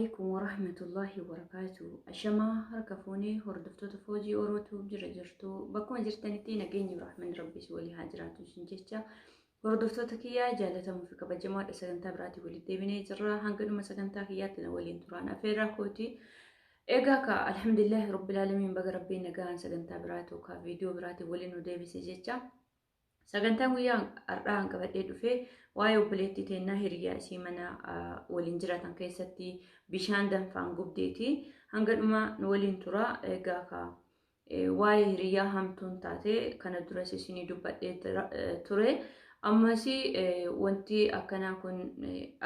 عليكم ورحمة الله وبركاته. أشما هركفوني هردفتو تفوجي أوروتو جرجرتو بكون جرتنتي نجيني ورحمن ربي سولي هاجراتو سنجتشا هردفتو تكيا جالتا مفيكا بجمال سكنتا براتي ولي ديبيني جرا هنقلو مسكنتا كياتنا ولين ترانا فيرا كوتي إيغاكا الحمد لله رب العالمين بقى ربي نجان سكنتا براتو كا فيديو براتي ولين وديبي سجتشا sagantaan guyyaa har'aa hanqabadhee dhufee waa'ee obboleettii teennaa hiriyaa isii mana waliin jiraatan keessatti bishaan danfaan gubdeeti. Hanga dhuma nu waliin tura. Egaa waa'ee hiriyaa hamtuun taate kana duras isinii dubbadhee ture. Ammas wanti akkanaa kun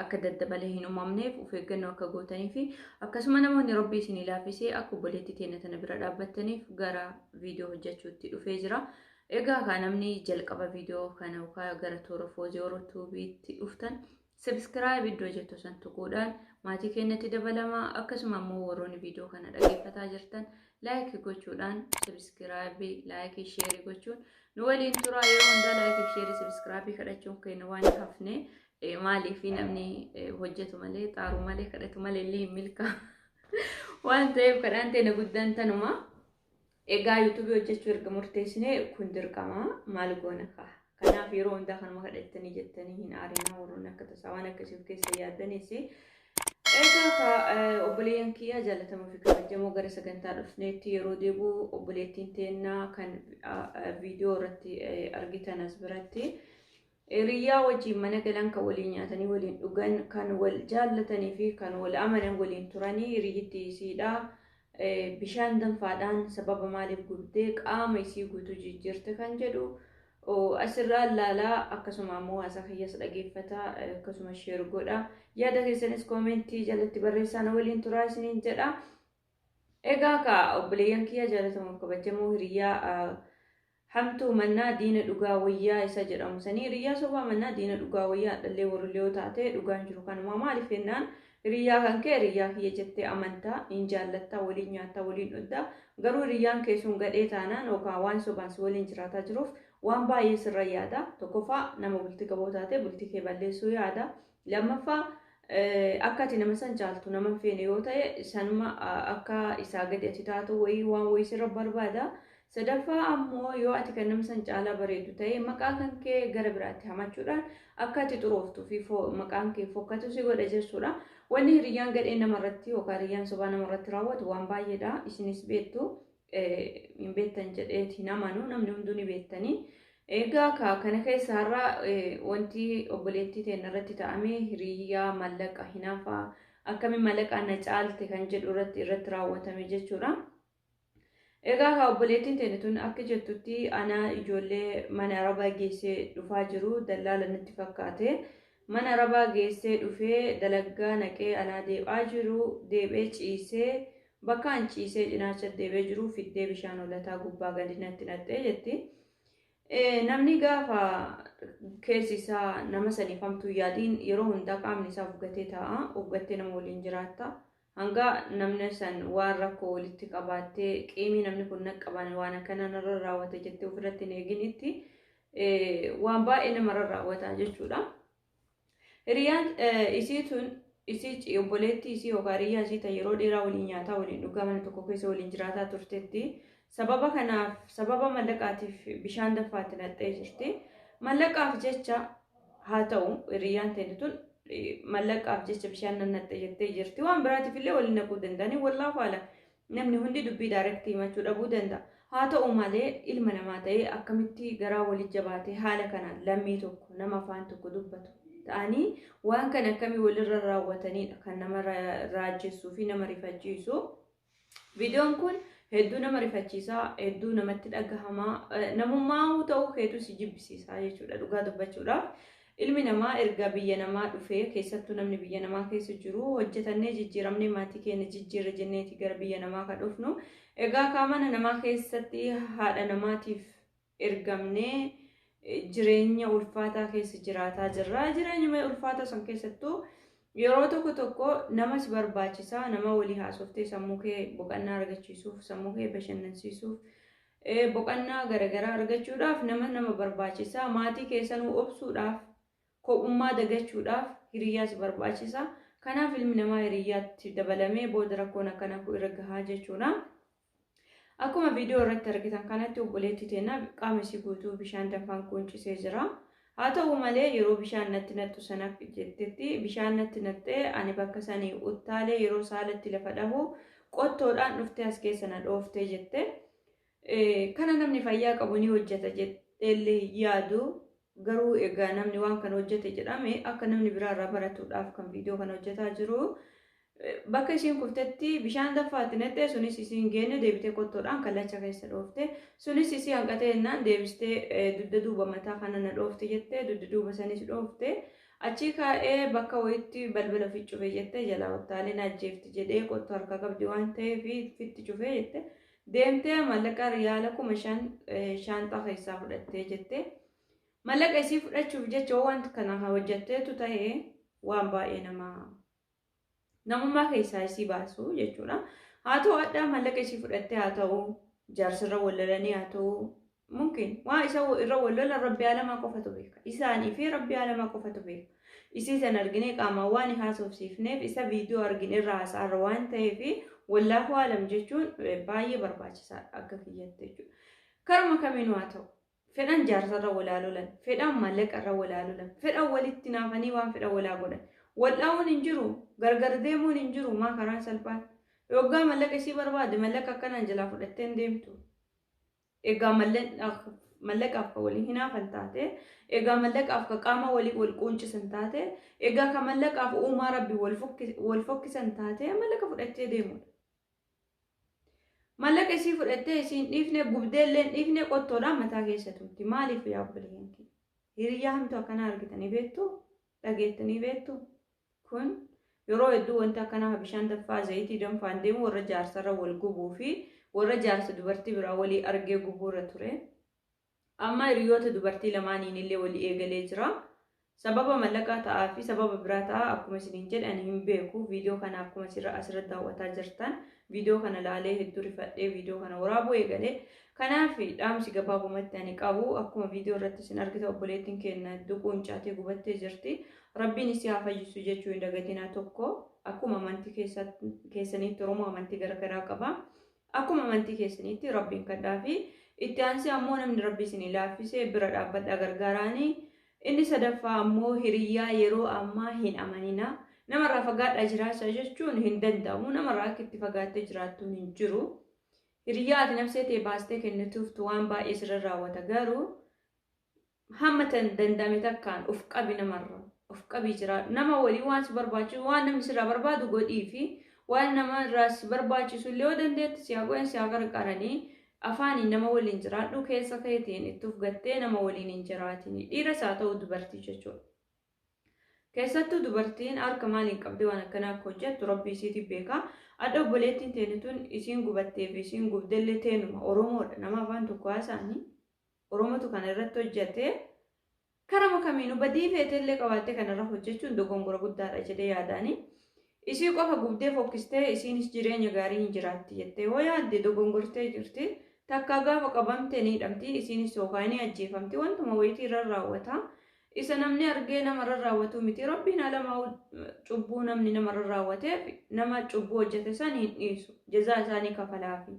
akka daddabalee hin uumamneef of eeggannoo akka gootanii fi akkasuma namoonni rabbii isinii laaffisee akka obboleettii teenya tana bira dhaabbattaniif gara viidiyoo hojjechuutti dhufee jira. Egaa namni jalqaba viidiyoo kana gara toora foojii yuutuubiitti dhuftan subscribe iddoo jettu san tuquudhaan maatii keenyatti dabalamaa akkasuma immoo warroonni viidiyoo kana dhaggeeffataa jirtan like gochuudhaan subscribe like share gochuun nu waliin tura. Yeroo hundaa like share subscribe kadhachuun keenya waan hafne maaliif namni hojjetu malee xaaru malee kadhatu malee illee milka waan ta'eef kadhaan teenya guddaan tanuma. Egaa YouTube hojjechuu erga murteessine kun dirqama maal goona kanaaf yeroo hundaa kanuma kadhattanii jettanii hin aarinaa warroonni akka tasaa waan akkasiif keessa yaaddanis. Egaa obboleeyyan kiyyaa jaallatamoo fi kabajamoo gara sagantaa dhufneetti yeroo deebi'u obboleettiin teennaa kan viidiyoo irratti argitan as biratti hiriyaa wajjin mana galan kan waliin nyaatanii waliin dhugan kan wal jaallatanii fi kan wal amanan waliin turanii hiriyyittii isiidha. Bishaan danfaadhaan sababa maaliif gubdee qaama isii guutuu jijjiirte kan jedhu asirraa laalaa akkasuma immoo haasa kiyyaas dhaggeeffataa akkasuma share godha. Yaada keessanis koomentii jalatti barreessaa waliin turaa isiniin jedha. Egaa obboleeyyan kiyya jaallatamoo kabajamoo hiriyaa hamtuu mannaa diina dhugaa wayyaa isa jedhamu sanii hiriyaa sobaa mannaa diina dhugaa wayyaa dhallee warrillee yoo taate dhugaan jiru kanuma maaliif jennaan hiriyaa kan kee hiriyaa kiyya jettee amantaa hin jaallattaa waliin nyaattaa waliin dhudhaa garuu hiriyaan keessuun gadhee taanaan yookaan waan sobaan si waliin jiraataa jiruuf waan baay'ee sirra yaada. Tokkoffaa nama bultii qaboo taate bultii kee balleessuu yaada. Lammaffaa akka ati nama san jaaltu nama feene yoo ta'e sanuma akka isaa gadi ati taatu waan wayii sirra barbaada. Sadaffaa ammoo yoo ati kan nama san caalaa bareedu ta'e maqaa kan kee gara biraatti hamachuudhaan akka ati xurooftuu fi maqaan kee fokkatu si godha jechuudha. Wanni hiriyaan gadhee namarratti yookaan hiriyaan sobaa namarratti raawwatu waan baay'eedha. Isinis beektu hin beektan jedheeti namanu namni hunduu ni beektanii. Egaa kana keessa har'a wanti obboleettii teenya irratti ta'ame hiriyaa mallaqa hinaafaa akkamiin mallaqaan na caalte kan jedhu irratti raawwatame jechuudha. Egaa obboleettiin teenya tun akka jettutti ana ijoollee mana arabaa geessee dhufaa jiru dallaala natti fakkaate. Mana arabaa geessee dhufee dalagaa naqee anaa deebaa jiru deebee ciisee bakka an ciisee cinaacha deebee jiru fiddee bishaan olataa gubbaa gadi natti naqxee jetti. Namni gaafa keessi isaa nama saniif hamtuu yaadiin yeroo hundaa qaamni isaa ufgatee taa'a ufgattee nama waliin jiraatta. Hanga namni san waan rakkoo walitti qabaattee qiimii namni kun naqqaban waan akkana narra raawwate jettee ofirratti hin eeginitti waan baay'ee namarra raawwata jechuudha. Hiriyaan isii tun isii obboleettii isii yookaan hiriyaa isii ta'e yeroo dheeraa waliin nyaataa waliin dhugaa mana tokko keessa waliin jiraataa turteetti. Sababa kanaaf sababa mallaqaatiif bishaan danfaatti naqxee jirti. Mallaqaaf jecha haa ta'u hiriyaan teenya tun mallaqaaf jecha bishaan naqxee jettee jirti. Waan biraatiif illee waliin naquu danda'anii wallaahu haala namni hundi dubbii daarektii himachuu dhabuu danda'a. Haa ta'u malee ilma namaa ta'ee akkamitti garaa waliin jabaatee haala kanaan lammii tokko nama afaan tokko dubbatu ta'anii waan kana akkamii walirra raawwatanidha kan nama raajessuu fi nama rifachiisu. Viidiyoon kun hedduu nama rifachiisaa hedduu namatti dhagahamaa namummaa ta'uu hedduu si jibbisiisaa jechuudha dhugaa dubbachuudhaaf. Ilmi namaa erga biyya namaa dhufee keessattuu namni biyya namaa keessa jiru hojjetannee jijjiiramnee maatii keenya jijjiirra jenneeti gara biyya namaa kan dhufnu. Egaa mana namaa keessatti haadha namaatiif ergamnee jireenya ulfaataa keessa jiraataa jirra. Jireenya ulfaataa san keessattuu yeroo tokko namas barbaachisaa nama walii haasoftee sammuu kee boqonnaa argachiisuuf sammuu kee bashannansiisuuf boqonnaa garagaraa argachuudhaaf nama barbaachisaa maatii keessanuu obsuudhaaf kophummaa dagachuudhaaf hiriyaas barbaachisa. Kanaaf ilmi namaa hiriyaatti dabalamee booda rakkoon akkana irra gahaa jechuudha. Akkuma viidiyoo irratti argitan kanatti obboleettii teenya qaama isii guutuu bishaan danfaan quuncisee jira. Haa ta'u malee yeroo bishaan natti nattu sana jettetti bishaan natti nattee ani bakka sanii uttaalee yeroo saalatti lafa dhahu qottoodhaan dhuftee as keessa na dhooftee jette. Kana namni fayyaa qabu ni hojjeta jetteellee yaadu. Garuu egaa namni waan kana hojjete jedhame akka namni biraarraa baratuudhaaf kan viidiyoo kana hojjetaa jiru. Bakka isiin kuftetti bishaan danfaatti nattee sunis isiin geenne deebitee qottoodhaan kallacha keessa dhoofte. Sunis isii hanqatee jennaan deebistee dugda duuba mataa kana na dhoofte jettee dugda duuba sanis dhoofte. Achii kaa'ee bakka wayitti balbala ofi cufee jettee jalaa uttaalee na ajjeefti jedhee qottoo harkaa qabdi waan ta'eef fitti cufee jette. Deemtee mallaqa riyaala 5,000 shaanxaa keessaa fudhattee jette. Mallaqa isii fudhachuuf jecha waan kana hojjetteetu ta'ee waan baay'ee namummaa keessaa isii baasu jechuudha. Haa ta'u addaa mallaqa isii fudhattee haa ta'u jaarsirra wallalanii haa ta'u mungkin waan isa irra wallalan Rabbi alamaa qofatu beeka. Isaanii fi Rabbi alamaa qofatu beeka. Isii san arginee qaamaan waan haasofsiifneef isa viidiyoo argine irraa haasaarra waan ta'eef wallaahu alam jechuun baay'ee barbaachisaadha akka kiyyatti jechuudha. Karuma kamiinuu haa ta'u fedhan jaarsarra walaalolan, fedhan mallaqarra walaalolan, fedhan walitti naafanii waan fedhan walaa godhan. Wal'aawwan hin jiru, gargar deemuun hin jiru maa karaan salphaan. Yoggaa mallaqa isii barbaade mallaqa akkanaan jalaa fudhattee hin deemtu. Egaa mallaqaaf ka waliin hinaafan taate, egaa mallaqaaf ka qaama walii wal quuncisan taate, egaa ka mallaqaaf uumaa Rabbi wal fokkisan taate mallaqa fudhattee deemudha. Mallaqa isii fudhattee isiin dhiifne gubdeelleen dhiifne qottoodhaan mataa keessa turti. Maaliif yaa obboleeyyan kee? Hiriyaa hamtu akkana argitanii beektu? Dhageettanii beektu? Kun yeroo hedduu wanti akkanaa bishaan danfaa zayitii danfaan deemu warra jaarsarra wal gubuu fi warra jaarsa dubartii biraa walii argee gubuurra ture. Amma hiriyoota dubartii lamaaniin illee walii eegalee jira. Sababa mallaqaa ta'aa fi sababa biraa ta'aa akkuma isiniin jedhan hin beeku. Viidiyoo kana akkuma asirratti daawwataa jirtan viidiyoo kana laalee hedduu rifadhee viidiyoo kana waraabuu eegalee. Kanaaf dhaamsi gabaabumatti ani qabu akkuma viidiyoo irratti isin argita obboleettiin keenya hedduu quuncaatee gubattee jirti. Rabbiin isii haa fayyisu jechuu hin dagatinaa tokko. Akkuma amantii keessaniitti Oromoo amantii garagaraa qaba. Akkuma amantii keessaniitti Rabbiin kadhaa fi itti aansee ammoo namni Rabbi isin laaffisee bira dhaabbadhaa gargaaraanii. Inni sadaffaa ammoo hiriyaa yeroo ammaa hin amanina. Namarraa fagaadhaa jiraachaa jechuun hin danda'amu. Namarraa akka itti fagaattee jiraattuun hin jiru. Hiriyaa ati nafsee ta'e baastee kennituuf waan baay'ee sirra raawwata garuu hamma tan danda'ame takkaan of qabi namarra. Of qabii jira. Nama walii waan si barbaachisu waan namni sirraa barbaadu godhii fi waan namarraa si barbaachisu illee yoo dandeetti si haa godhan si haa gargaaranii afaaniin nama waliin jiraadhu keessa keetiin itti ufgattee nama waliin hin jiraatini. Dhiiras haa ta'u dubartii jechuudha. Keessattuu dubartiin harka maaliin qabdee waan akkanaa akka hojjettu Rabbi isiitiif beeka. Adda obboleettiin teenituun isiin gubattee fi isiin gubdellee teenuma Oromoodha. Nama afaan tokko haasaanii Oromootu kana irratti hojjete. Karama kamiinuu badii feetellee qabaattee kanarra hojjechuun dogongora guddaadha jedhee yaadaani. Isii qofa gubdee fokkistee isiinis jireenya gaarii hin jiraatti jettee hoo yaadde dogongortee jirti. Takka gaafa qabamtee ni hidhamti isiinis yookaan ni ajjeefamti wantuma wayitii irra raawwata. Isa namni argee namarra raawwatu miti. Rabbiin alamaa cubbuu namni namarra raawwateef nama cubbuu hojjete san hin dhiisu. Jazaa isaanii kafalaafi.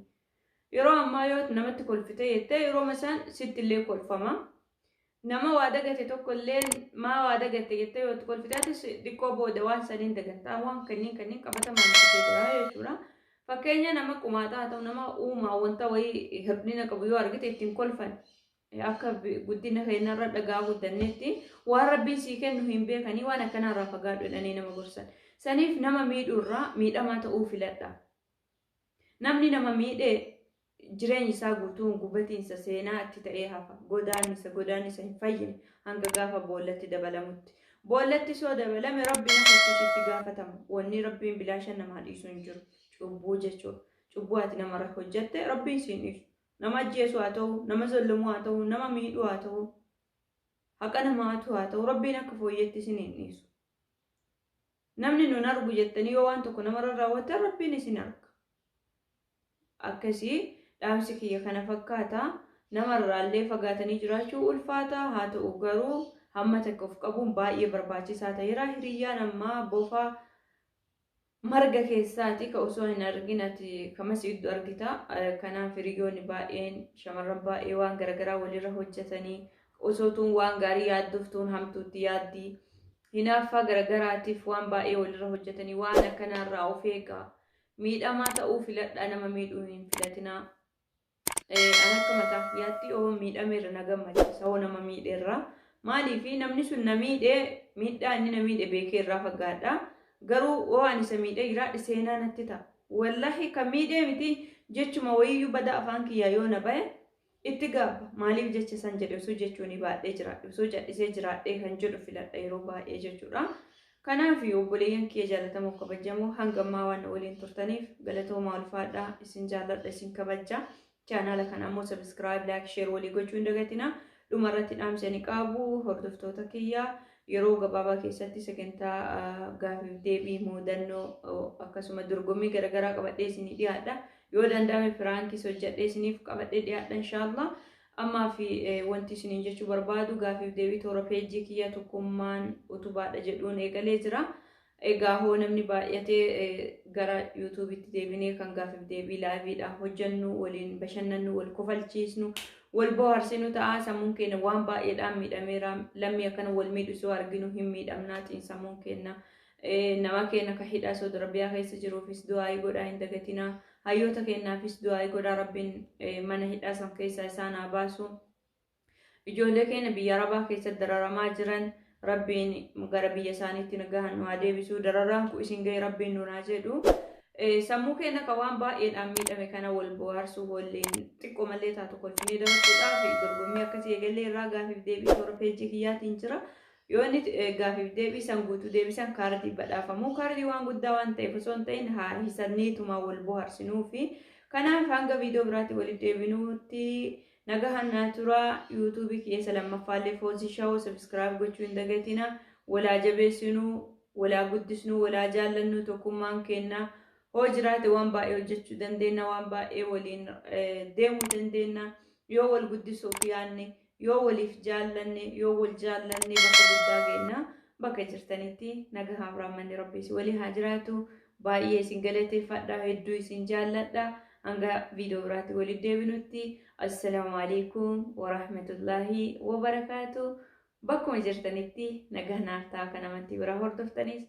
Yeroo ammaa yoo namatti kolfite jettee yeroo masaan sittillee kolfama. Nama waa dagate tokko illee maa waa dagate jettee yoo kolfitaatis dhiqqoo booda waan saniin dagantaa waan kanneen qabatamaan jira jechuudha. Fakkeenya nama qumaataa haa ta'u nama uumaa wanta wayii hir'ina qabu yoo argite ittiin kolfan. Akka guddina keenyarra dhagaa guddanneetti waan Rabbiin sii kennu hin beekanii waan akkanaarraa fagaadhu jedhanii nama gorsan. Saniif nama miidhuurraa miidhamaa ta'uu filadha. Namni nama miidhee jireenyi isaa guutuun gubatiinsa seenaa itti ta'ee hafa. Godaannisa hin fayyine hanga gaafa boollatti dabalamutti. Boollatti soo dabalame Rabbiin akkasitti gaafatama. Wanni Rabbiin bilaashan namaa dhiisu hin jiru. Cubbuu jechuudha. Cubbuu ati namarra hojjette Rabbiin siin dhiisu. Nama ajjeesu haa ta'u, nama zollamuu haa ta'u, nama miidhuu haa ta'u, haqa namaatu haa ta'u, Rabbiin akka fooyyetti isin hin dhiisu. Namni nun argu jettanii yoo waan tokko namarra raawwatan Rabbiin isin arga. Akkasii dhaamsi kiyya kana fakkaata. Namarraallee fagaatanii jiraachuu ulfaata haa ta'u garuu hamma takka of qabuun baay'ee barbaachisaa ta'eera. Hiriyyaan ammaa bofa marga keessaati ka osoo hin argin ati kamas iddoo argita. Kanaaf hiriyoonni baay'een shamarran baay'ee waan garagaraa walirra hojjetanii osootuun waan gaarii yaaddoftuun hamtuutti yaaddii hinaaffaa garagaraatiif waan baay'ee walirra hojjetanii waan akkanarraa of eegaa. Miidhamaa ta'uu filadhaa nama miidhuu hin filatinaa. Ana akka mataaf yaatti oo miidhameerra na gammachiisa oo nama miidheerra. Maaliif namni sun na miidhaa inni na miidhe beekee irraa fagaadha. Garuu waan isa miidhee jiraadhe seenaa natti ta'a. Wallahi kan miidhee miti jechuma wayiyyuu bada afaan kiyyaa yoo na bahe itti gaabba. Maaliif jecha san jedhe osoo jechuun baadhee jiraadhe osoo jal'isee jiraadhee kan jedhu filadha yeroo baay'ee jechuudha. Kanaaf obboleeyyan kiyya jaallatamoo kabajamoo hanga ammaa waan waliin turtaniif galatoomaa ulfaadhaa. Isin jaalladha isin kabajja. Chaanaala kana ammoo subscribe, like, share walii gochuu hin dagatinaa. Dhumarratti dhaamsanii qabu hordoftoota kiyyaa. Yeroo gabaabaa keessatti sagantaa gaafiif deebii muudannoo akkasuma dorgommii garagaraa qabadhee isinii dhiyaadha. Yoo danda'ame firaankis hojjedhee isiniif qabadhee dhiyaadha inshallah. Ammaa fi wanti isiniin jechuu barbaadu gaafiif deebii toora peejii kiyya tokkummaan utubaadha jedhuun eegalee jira. Egaa hoo namni baay'atee gara YouTube'itti deebinee kan gaafiif deebii laayiviidha hojjennu waliin bashannannu wal kofalchiisnu. والبوارسينو تعاسا ممكن وان با يدام ميداميرا لم يكن والميد سو ارغنو هم ميدامنات انسا ممكن نما كينا كحيدا سو دربيا خيس جرو فيس دعاي غدا هندغتينا هايوتا كينا فيس دعاي غدا ربين من هيدا سان كيسا سانا باسو اجوله كينا بيا ربا كيس دررما جرن ربين مغربيه سانيتي نغان وادي بيسو درران كو اسين ربين نونا جدو sammuu keenya ka waan baay'eedhaan miidhame kana wal bohaarsuu waliin xiqqoo malee taatu kolfinee dabarsuudhaaf dorgommii akkasii eegalee irraa gaafiif deebii toora peejii kiyyaatiin jira. Yoo inni gaafiif deebii san guutuu deebisan kaardii badhaafamu. Kaardii waan guddaa waan ta'eef osoo hin ta'in haa hisanneetuma wal bohaarsinuu fi kanaaf hanga viidiyoo biraatti walitti deebinuutti nagahan naa tura. YouTube keessa lammaffaallee Foozii Shawoo subscribe gochuu hin dagatina. Walaa jabeessinuu, walaa guddisnuu, walaa jaallannu tokkummaan kennaa. Hojiraate waan baay'ee hojjechuu dandeenya waan baay'ee waliin deemuu dandeenya yoo wal guddisuuf yaanne yoo waliif jaallanne yoo wal jaallanne bakka guddaa geenna bakka jirtanitti nagahaan rahmanni rabbiis walii haa jiraatu baay'ee isin galateeffadha hedduu isin jaalladha hanga viidiyoo biraatti walitti deebinutti assalaamu alaykum wa rahmatullahi wa barakaatu bakkuma jirtanitti nagahaan ta'a kan amantii biraa hordoftanis